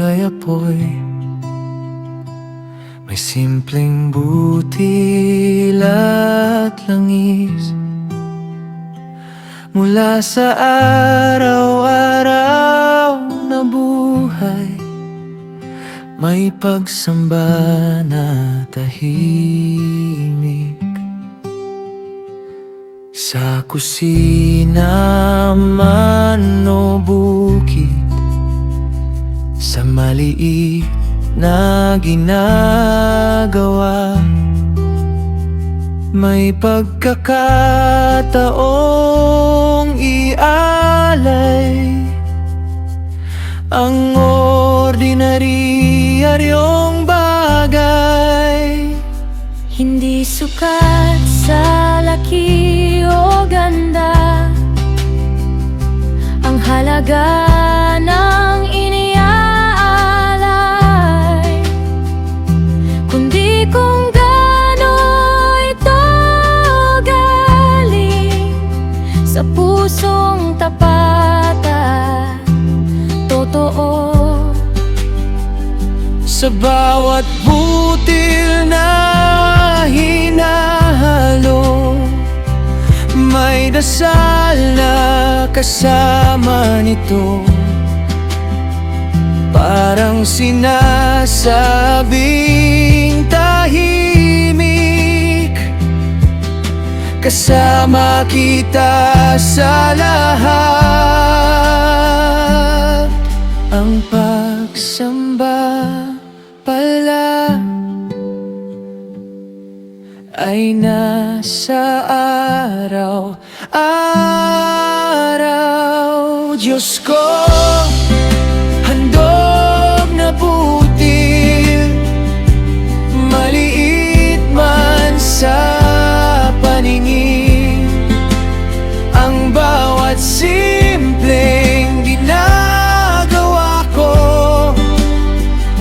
barangay apoy. May simpleng butil at langis mula sa araw-araw na buhay. May pagsamba na tahimik sa kusina man o bukid, sa maliit na ginagawa. May pagkakataong ialay ang ordinaryong bagay. Hindi sukat sa laki o ganda ang halaga ng iniaalay, kundi kung gaano ito galing sa pusong tapat at totoo. Sa bawat butil na hinahalo, may dasal na kasama nito. Parang sinasabing tahimik, kasama kita sa lahat. Ang pagsamba pala ay nasa araw-araw. Diyos ko, handog na butil, maliit man sa paningin, ang bawat simpleng ginagawa ko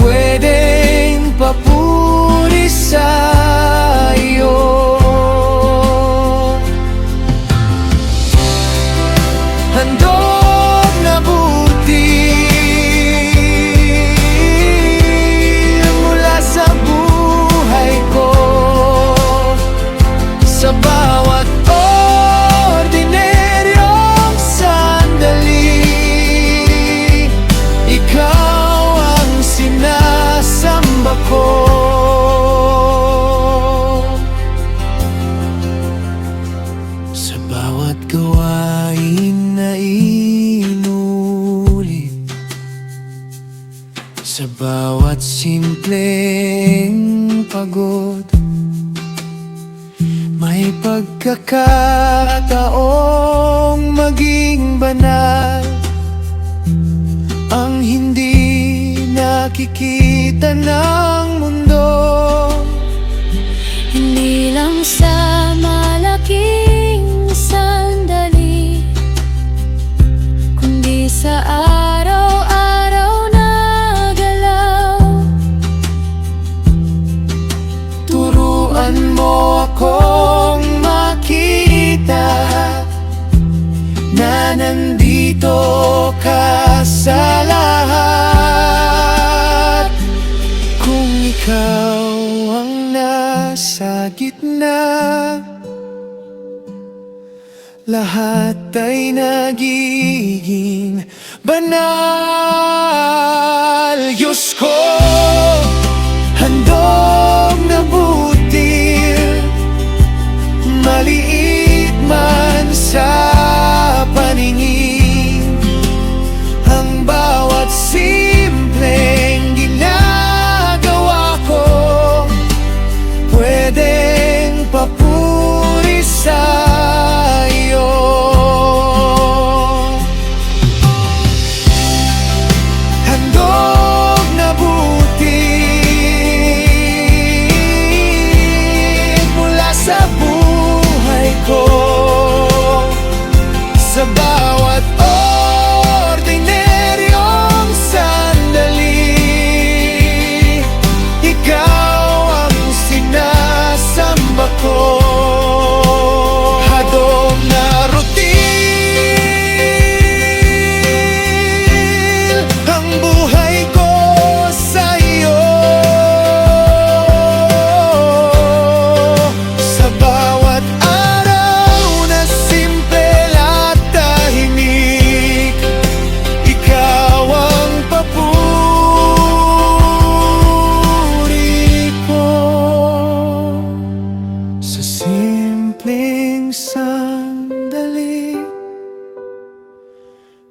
pwedeng papuri sa'yo. Handog na butil mula sa buhay ko, sa bawat ordinaryong sandali. Ikaw ang sinasamba ko. Sa bawat gawain na inulit, sa bawat simpleng pagod, may pagkakataong maging banal ang hindi nakikita ng mundo. Hindi lang sa malaking sandali, kundi sa araw-araw na galaw. Turuan mo akong makita na nandito ka sa lahat. Kung ikaw ang nasa gitna, lahat ay nagiging banal. Diyos ko, handog na butil, maliit man sa paningin, ang bawat simpleng ginagawa ko pwedeng papuri sa'yo. Handog na butil mula sa buhay ko, sa bawat ordinaryong sandali. Ikaw ang sinasamba ko. Hadong na rutil ang buhay ko,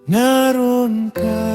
naroon ka.